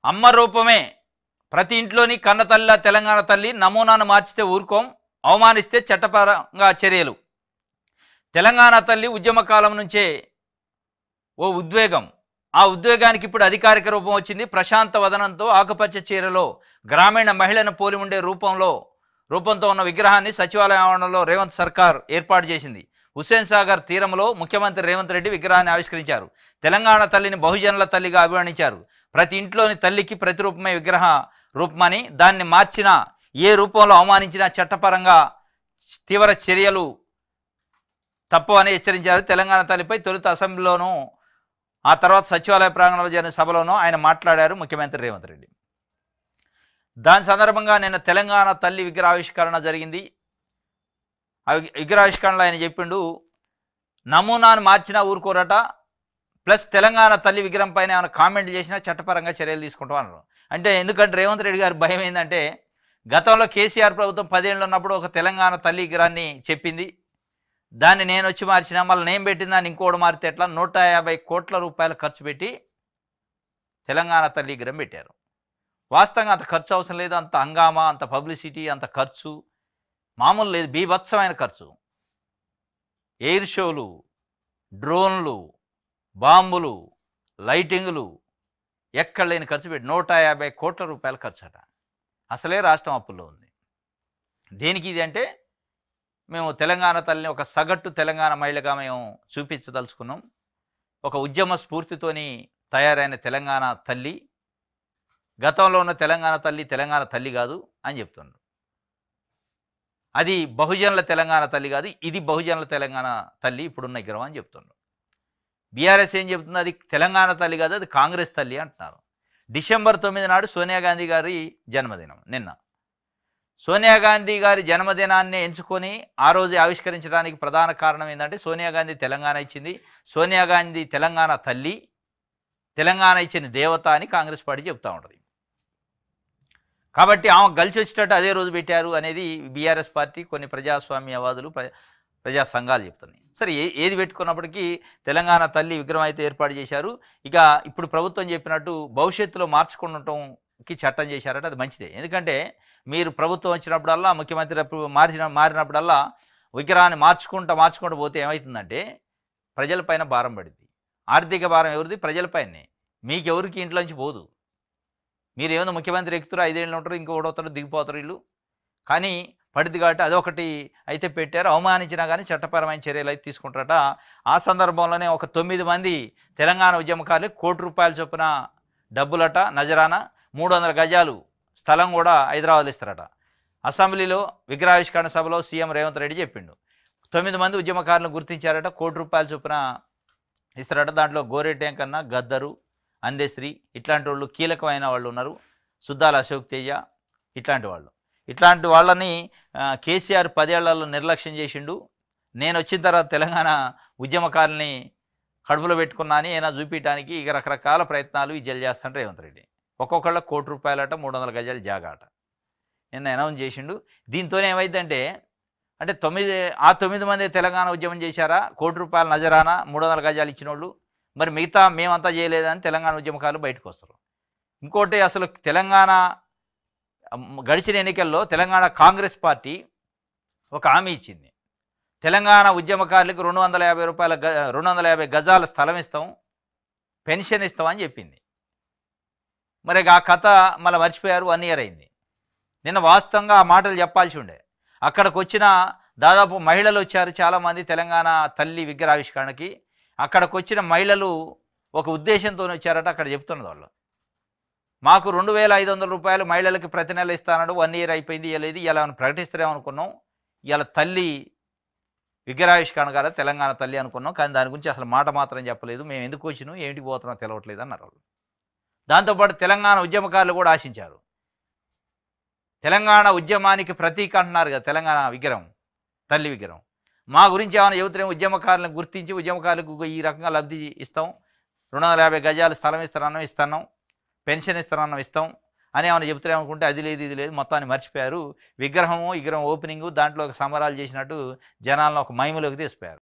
అమ్మ రూపమే ప్రతి ఇంట్లోని కన్న తల్లి తెలంగాణ తల్లి నమూనాను మార్చితే ఊరుకోం, అవమానిస్తే చట్టపరంగా చర్యలు. తెలంగాణ తల్లి ఉద్యమ కాలం నుంచే ఓ ఉద్వేగం. ఆ ఉద్వేగానికి ఇప్పుడు అధికారిక రూపం వచ్చింది. ప్రశాంత వదనంతో ఆకుపచ్చ చీరలో గ్రామీణ మహిళను పోలి ఉండే రూపంతో ఉన్న విగ్రహాన్ని సచివాలయ ఆవరణలో రేవంత్ సర్కార్ ఏర్పాటు చేసింది. హుస్సేన్ సాగర్ తీరంలో ముఖ్యమంత్రి రేవంత్ రెడ్డి విగ్రహాన్ని ఆవిష్కరించారు. తెలంగాణ తల్లిని బహుజనుల తల్లిగా అభివర్ణించారు. ప్రతి ఇంట్లోని తల్లికి ప్రతిరూపమే విగ్రహ రూపమని, దాన్ని మార్చిన ఏ రూపంలో అవమానించినా చట్టపరంగా తీవ్ర చర్యలు తప్పవని హెచ్చరించారు. తెలంగాణ తల్లిపై తొలుత అసెంబ్లీలోనూ ఆ తర్వాత సచివాలయ ప్రాంగణంలో జరిగిన సభలోనూ ఆయన మాట్లాడారు ముఖ్యమంత్రి రేవంత్ రెడ్డి. దాని సందర్భంగా నిన్న తెలంగాణ తల్లి విగ్రహావిష్కరణ జరిగింది. ఆ విగ్రహావిష్కరణలో ఆయన చెప్పిండు, నమూనాను మార్చినా ఊరుకోరట, ప్లస్ తెలంగాణ తల్లి విగ్రహం పైన ఏమైనా కామెంట్ చేసినా చట్టపరంగా చర్యలు తీసుకుంటాం అన్నారు. అంటే ఎందుకంటే రేవంత్ రెడ్డి గారి భయం ఏంటంటే, గతంలో కేసీఆర్ ప్రభుత్వం 10 ఏళ్ళు ఉన్నప్పుడు ఒక తెలంగాణ తల్లి విగ్రహాన్ని చెప్పింది, దాన్ని నేను వచ్చి మార్చినా, మళ్ళీ నేను పెట్టిన దాన్ని ఇంకోటి మారితే ఎట్లా 150 కోట్ల రూపాయలు ఖర్చు పెట్టి తెలంగాణ తల్లి విగ్రహం పెట్టారు. వాస్తవంగా అంత ఖర్చు అవసరం లేదు, అంత హంగామా, అంత పబ్లిసిటీ, అంత ఖర్చు మామూలు లేదు, బీభత్సమైన ఖర్చు. ఎయిర్ షోలు, డ్రోన్లు, బాంబులు, లైటింగులు, ఎక్కడ లేని ఖర్చు పెట్టి 150 కోట్ల రూపాయల ఖర్చు అట. అసలే రాష్ట్రం అప్పుల్లో ఉంది. దేనికి ఇది అంటే, మేము తెలంగాణ తల్లిని ఒక సగటు తెలంగాణ మహిళగా మేము చూపించదలుచుకున్నాం. ఒక ఉద్యమ స్ఫూర్తితోని తయారైన తెలంగాణ తల్లి, గతంలో ఉన్న తెలంగాణ తల్లి కాదు అని చెప్తున్నాడు. అది బహుజనుల తెలంగాణ తల్లి కాదు, ఇది బహుజనుల తెలంగాణ తల్లి ఇప్పుడున్న విగ్రహం అని చెప్తున్నాడు. బీఆర్ఎస్ ఏం చెప్తుంది, అది తెలంగాణ తల్లి కాదు, అది కాంగ్రెస్ తల్లి అంటున్నారు. డిసెంబర్ 9 నాడు సోనియా గాంధీ గారి జన్మదినం. నిన్న సోనియా గాంధీ గారి జన్మదినాన్ని ఎంచుకొని ఆ రోజు ఆవిష్కరించడానికి ప్రధాన కారణం ఏంటంటే, సోనియా గాంధీ తెలంగాణ ఇచ్చింది, సోనియా గాంధీ తెలంగాణ తల్లి, తెలంగాణ ఇచ్చిన దేవత అని కాంగ్రెస్ పార్టీ చెప్తూ ఉంటుంది. కాబట్టి ఆమె కలిసి వచ్చేటట్టు అదే రోజు పెట్టారు అనేది బీఆర్ఎస్ పార్టీ, కొన్ని ప్రజాస్వామ్యవాదులు, ప్రజా సంఘాలు చెప్తున్నాయి. సరే, ఏది పెట్టుకున్నప్పటికీ తెలంగాణ తల్లి విగ్రహం అయితే ఏర్పాటు చేశారు. ఇక ఇప్పుడు ప్రభుత్వం చెప్పినట్టు భవిష్యత్తులో మార్చుకుండటంకి చట్టం చేశారట, అది మంచిదే. ఎందుకంటే మీరు ప్రభుత్వం వచ్చినప్పుడల్లా, ముఖ్యమంత్రి మారినప్పుడల్లా విగ్రహాన్ని మార్చుకుంటూ పోతే ఏమవుతుందంటే, ప్రజలపైన భారం పడుద్ది. ఆర్థిక భారం ఎవరిది? ప్రజలపైనే. మీకెవరికి ఇంట్లోంచి పోదు. మీరు ఏమో ముఖ్యమంత్రి ఎక్కుతారు, 5 ఏళ్ళు ఉంటారు, ఇంకొకటి అవుతారు, దిగిపోతారు వీళ్ళు. కానీ పడిద్ది కాబట్టి అదొకటి అయితే పెట్టారు. అవమానించినా కానీ చట్టపరమైన చర్యలు అయితే తీసుకుంటారట. ఆ సందర్భంలోనే ఒక 9 మంది తెలంగాణ ఉద్యమకారులు ₹1 చొప్పున డబ్బులట, నజరానా 300 గజాలు స్థలం కూడా హైదరాబాద్ ఇస్తారట. అసెంబ్లీలో విగ్రహావిష్కరణ సభలో సీఎం రేవంత్ రెడ్డి చెప్పిండు, 9 మంది ఉద్యమకారులను గుర్తించారట, ₹1 చొప్పున ఇస్తారట. దాంట్లో గోరెట్టి వెంకన్న, గద్దరు, అందెశ్రీ ఇట్లాంటి వాళ్ళు కీలకమైన వాళ్ళు ఉన్నారు. సుద్దాల అశోక్ తేజ ఇట్లాంటి వాళ్ళని కేసీఆర్ 10 ఏళ్లలో నిర్లక్ష్యం చేసిండు. నేను వచ్చిన తర్వాత తెలంగాణ ఉద్యమకారుల్ని కడుపులో పెట్టుకున్నా అని ఏమైనా చూపించడానికి ఇక రకరకాల ప్రయత్నాలు విద్యలు చేస్తాడు రేవంత్ రెడ్డి. ఒక్కొక్కళ్ళ ₹1 అట, 300 గజాలు జాగా అట నిన్న అనౌన్స్ చేసిండు. దీంతో ఏమైందంటే, అంటే 9 మంది తెలంగాణ ఉద్యమం చేశారా, ₹1 నజరానా, 300 గజాలు ఇచ్చిన వాళ్ళు, మరి మిగతా మేమంతా చేయలేదని తెలంగాణ ఉద్యమకారులు బయటకు వస్తారు. ఇంకోటి, అసలు తెలంగాణ గడిచిన ఎన్నికల్లో తెలంగాణ కాంగ్రెస్ పార్టీ ఒక హామీ ఇచ్చింది, తెలంగాణ ఉద్యమకారులకు ₹250 గజాల స్థలం ఇస్తాం, పెన్షన్ ఇస్తాం అని చెప్పింది. మరి ఆ కథ మళ్ళీ మర్చిపోయారు. 1 ఇయర్ అయింది. నిన్న వాస్తవంగా ఆ మాటలు చెప్పాల్సి ఉండే. అక్కడికి వచ్చిన దాదాపు మహిళలు వచ్చారు చాలామంది తెలంగాణ తల్లి విగ్రహావిష్కరణకి. అక్కడికి వచ్చిన మహిళలు ఒక ఉద్దేశంతో వచ్చారట. అక్కడ చెప్తున్నది వాళ్ళు, మాకు ₹2,500 మహిళలకి ప్రతి నెల ఇస్తానడు, 1 ఇయర్ అయిపోయింది, ఇవ్వలేదు, ఇలా ప్రకటిస్తారేమనుకున్నాం, ఇలా తల్లి విగ్రహావిష్కరణ కదా తెలంగాణ తల్లి అనుకున్నాం, కానీ దాని గురించి అసలు మాట మాత్రం చెప్పలేదు, మేము ఎందుకు వచ్చినాం, ఏంటికి పోతున్నాం తెలవట్లేదు అన్నారు వాళ్ళు. దాంతోపాటు తెలంగాణ ఉద్యమకారులు కూడా ఆశించారు, తెలంగాణ ఉద్యమానికి ప్రతీక అంటున్నారు కదా తెలంగాణ విగ్రహం, తల్లి విగ్రహం, మా గురించి ఏమైనా చెబుతున్నాం, ఉద్యమకారులను గుర్తించి ఉద్యమకారులకు ఈ రకంగా లబ్ధి ఇస్తాం, 250 గజాలు స్థలం ఇస్తాను, పెన్షన్ ఇస్తాం అని ఏమైనా చెబుతారు అనుకుంటే అది లేదు ఇది లేదు, మొత్తాన్ని మర్చిపోయారు. విగ్రహం ఓపెనింగు దాంట్లో ఒక సంబరాలు చేసినట్టు జనాలను ఒక మైములోకి తీసిపోయారు.